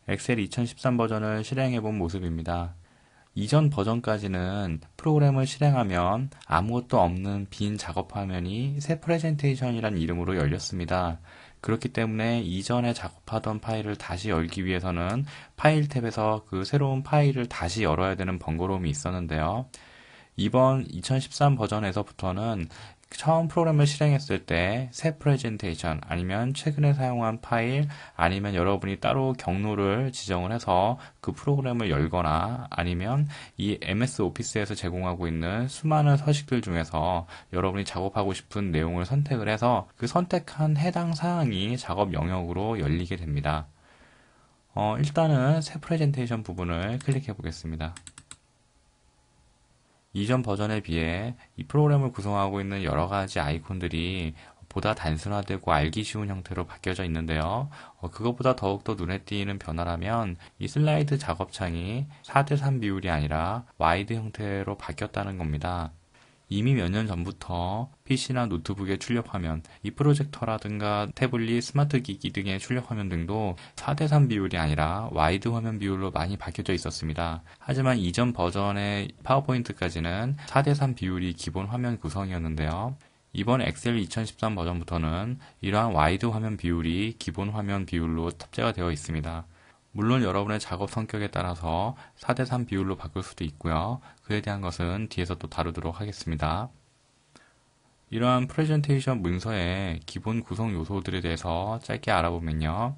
엑셀 2013 버전을 실행해 본 모습입니다. 이전 버전까지는 프로그램을 실행하면 아무것도 없는 빈 작업 화면이 새 프레젠테이션이란 이름으로 열렸습니다. 그렇기 때문에 이전에 작업하던 파일을 다시 열기 위해서는 파일 탭에서 그 새로운 파일을 다시 열어야 되는 번거로움이 있었는데요. 이번 2013 버전에서부터는 처음 프로그램을 실행했을 때 새 프레젠테이션 아니면 최근에 사용한 파일 아니면 여러분이 따로 경로를 지정을 해서 그 프로그램을 열거나 아니면 이 MS 오피스에서 제공하고 있는 수많은 서식들 중에서 여러분이 작업하고 싶은 내용을 선택을 해서 그 선택한 해당 사항이 작업 영역으로 열리게 됩니다. 일단은 새 프레젠테이션 부분을 클릭해 보겠습니다. 이전 버전에 비해 이 프로그램을 구성하고 있는 여러 가지 아이콘들이 보다 단순화되고 알기 쉬운 형태로 바뀌어져 있는데요. 그것보다 더욱더 눈에 띄는 변화라면 이 슬라이드 작업창이 4:3 비율이 아니라 와이드 형태로 바뀌었다는 겁니다. 이미 몇 년 전부터 PC나 노트북의 출력 화면, 이 프로젝터라든가 태블릿, 스마트 기기 등의 출력 화면 등도 4:3 비율이 아니라 와이드 화면 비율로 많이 바뀌어져 있었습니다. 하지만 이전 버전의 파워포인트까지는 4:3 비율이 기본 화면 구성이었는데요. 이번 엑셀 2013 버전부터는 이러한 와이드 화면 비율이 기본 화면 비율로 탑재가 되어 있습니다. 물론 여러분의 작업 성격에 따라서 4:3 비율로 바꿀 수도 있고요. 그에 대한 것은 뒤에서 또 다루도록 하겠습니다. 이러한 프레젠테이션 문서의 기본 구성 요소들에 대해서 짧게 알아보면요.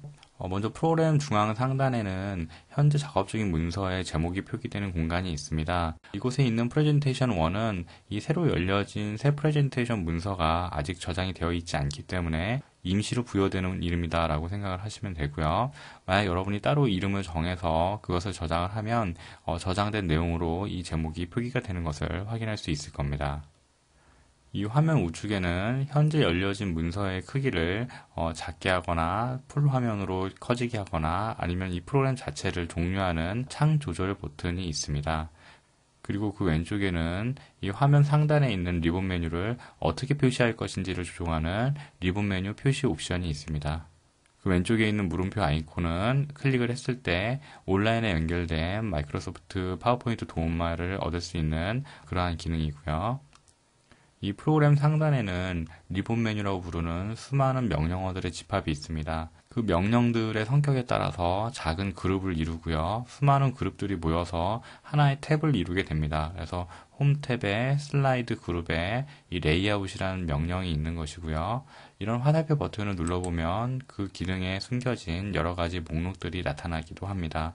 먼저 프로그램 중앙 상단에는 현재 작업 중인 문서의 제목이 표기되는 공간이 있습니다. 이곳에 있는 프레젠테이션 1은 이 새로 열려진 새 프레젠테이션 문서가 아직 저장이 되어 있지 않기 때문에 임시로 부여되는 이름이다 라고 생각을 하시면 되고요. 만약 여러분이 따로 이름을 정해서 그것을 저장을 하면 저장된 내용으로 이 제목이 표기가 되는 것을 확인할 수 있을 겁니다. 이 화면 우측에는 현재 열려진 문서의 크기를 작게 하거나 풀 화면으로 커지게 하거나 아니면 이 프로그램 자체를 종료하는 창 조절 버튼이 있습니다. 그리고 그 왼쪽에는 이 화면 상단에 있는 리본 메뉴를 어떻게 표시할 것인지를 조정하는 리본 메뉴 표시 옵션이 있습니다. 그 왼쪽에 있는 물음표 아이콘은 클릭을 했을 때 온라인에 연결된 마이크로소프트 파워포인트 도움말을 얻을 수 있는 그러한 기능이고요. 이 프로그램 상단에는 리본 메뉴라고 부르는 수많은 명령어들의 집합이 있습니다. 그 명령들의 성격에 따라서 작은 그룹을 이루고요. 수많은 그룹들이 모여서 하나의 탭을 이루게 됩니다. 그래서 홈 탭에 슬라이드 그룹에 이 레이아웃이라는 명령이 있는 것이고요. 이런 화살표 버튼을 눌러보면 그 기능에 숨겨진 여러 가지 목록들이 나타나기도 합니다.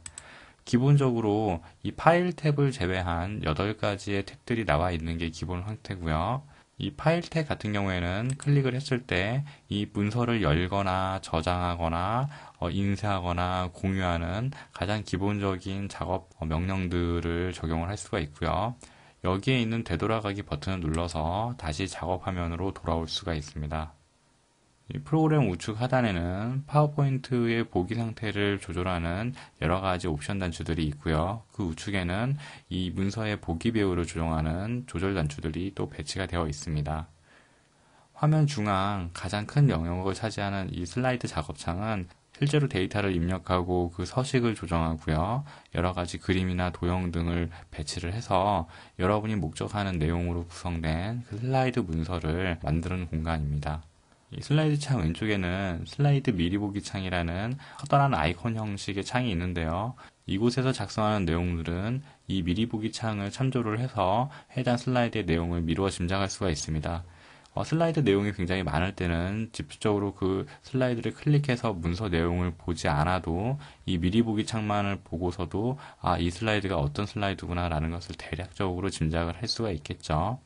기본적으로 이 파일 탭을 제외한 8가지의 탭들이 나와 있는 게 기본 형태고요. 이 파일 탭 같은 경우에는 클릭을 했을 때 이 문서를 열거나 저장하거나 인쇄하거나 공유하는 가장 기본적인 작업 명령들을 적용을 할 수가 있고요. 여기에 있는 되돌아가기 버튼을 눌러서 다시 작업 화면으로 돌아올 수가 있습니다. 이 프로그램 우측 하단에는 파워포인트의 보기 상태를 조절하는 여러 가지 옵션 단추들이 있고요. 그 우측에는 이 문서의 보기 배우를 조정하는 조절 단추들이 또 배치가 되어 있습니다. 화면 중앙 가장 큰 영역을 차지하는 이 슬라이드 작업창은 실제로 데이터를 입력하고 그 서식을 조정하고요. 여러 가지 그림이나 도형 등을 배치를 해서 여러분이 목적하는 내용으로 구성된 그 슬라이드 문서를 만드는 공간입니다. 이 슬라이드 창 왼쪽에는 슬라이드 미리 보기 창이라는 커다란 아이콘 형식의 창이 있는데요. 이곳에서 작성하는 내용들은 이 미리 보기 창을 참조를 해서 해당 슬라이드의 내용을 미루어 짐작할 수가 있습니다. 슬라이드 내용이 굉장히 많을 때는 직접적으로 그 슬라이드를 클릭해서 문서 내용을 보지 않아도 이 미리 보기 창만을 보고서도 이 슬라이드가 어떤 슬라이드구나 라는 것을 대략적으로 짐작을 할 수가 있겠죠.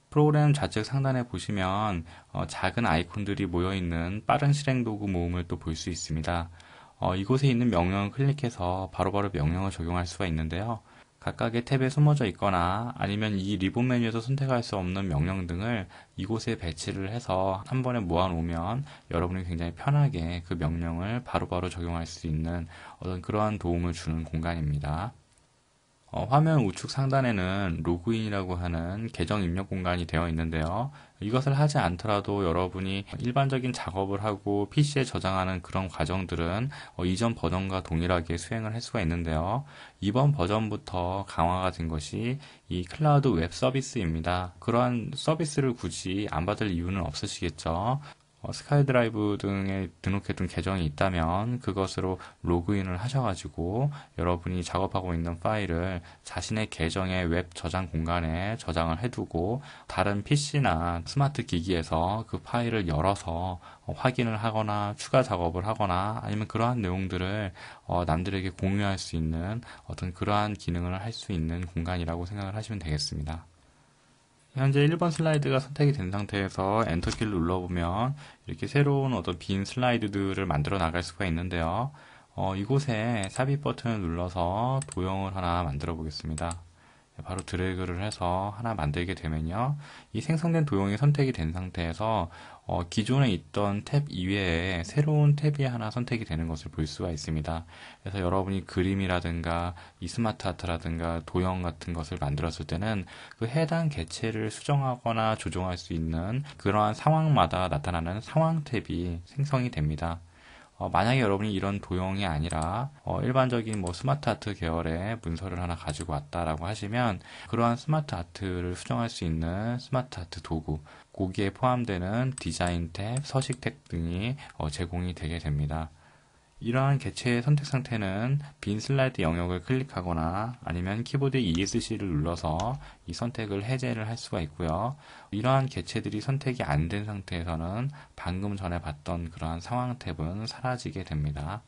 프로그램 좌측 상단에 보시면 작은 아이콘들이 모여있는 빠른 실행 도구 모음을 또 볼 수 있습니다. 이곳에 있는 명령을 클릭해서 바로바로 명령을 적용할 수가 있는데요. 각각의 탭에 숨어져 있거나 아니면 이 리본 메뉴에서 선택할 수 없는 명령 등을 이곳에 배치를 해서 한 번에 모아놓으면 여러분이 굉장히 편하게 그 명령을 바로바로 적용할 수 있는 어떤 그러한 도움을 주는 공간입니다. 화면 우측 상단에는 로그인이라고 하는 계정 입력 공간이 되어 있는데요. 이것을 하지 않더라도 여러분이 일반적인 작업을 하고 PC에 저장하는 그런 과정들은 이전 버전과 동일하게 수행을 할 수가 있는데요. 이번 버전부터 강화가 된 것이 이 클라우드 웹 서비스입니다. 그러한 서비스를 굳이 안 받을 이유는 없으시겠죠. 스카이드라이브 등에 등록해둔 계정이 있다면 그것으로 로그인을 하셔가지고 여러분이 작업하고 있는 파일을 자신의 계정의 웹 저장 공간에 저장을 해두고 다른 PC나 스마트 기기에서 그 파일을 열어서 확인을 하거나 추가 작업을 하거나 아니면 그러한 내용들을 남들에게 공유할 수 있는 어떤 그러한 기능을 할 수 있는 공간이라고 생각을 하시면 되겠습니다. 현재 1번 슬라이드가 선택이 된 상태에서 엔터키를 눌러보면 이렇게 새로운 어떤 빈 슬라이드들을 만들어 나갈 수가 있는데요. 이곳에 삽입 버튼을 눌러서 도형을 하나 만들어 보겠습니다. 바로 드래그를 해서 하나 만들게 되면요. 이 생성된 도형이 선택이 된 상태에서 기존에 있던 탭 이외에 새로운 탭이 하나 선택이 되는 것을 볼 수가 있습니다. 그래서 여러분이 그림이라든가 이 스마트 아트라든가 도형 같은 것을 만들었을 때는 그 해당 개체를 수정하거나 조정할 수 있는 그러한 상황마다 나타나는 상황 탭이 생성이 됩니다. 만약에 여러분이 이런 도형이 아니라 일반적인 뭐 스마트 아트 계열의 문서를 하나 가지고 왔다라고 하시면 그러한 스마트 아트를 수정할 수 있는 스마트 아트 도구, 거기에 포함되는 디자인 탭, 서식 탭 등이 제공이 되게 됩니다. 이러한 개체의 선택 상태는 빈 슬라이드 영역을 클릭하거나 아니면 키보드 ESC를 눌러서 이 선택을 해제를 할 수가 있고요. 이러한 개체들이 선택이 안 된 상태에서는 방금 전에 봤던 그러한 상황 탭은 사라지게 됩니다.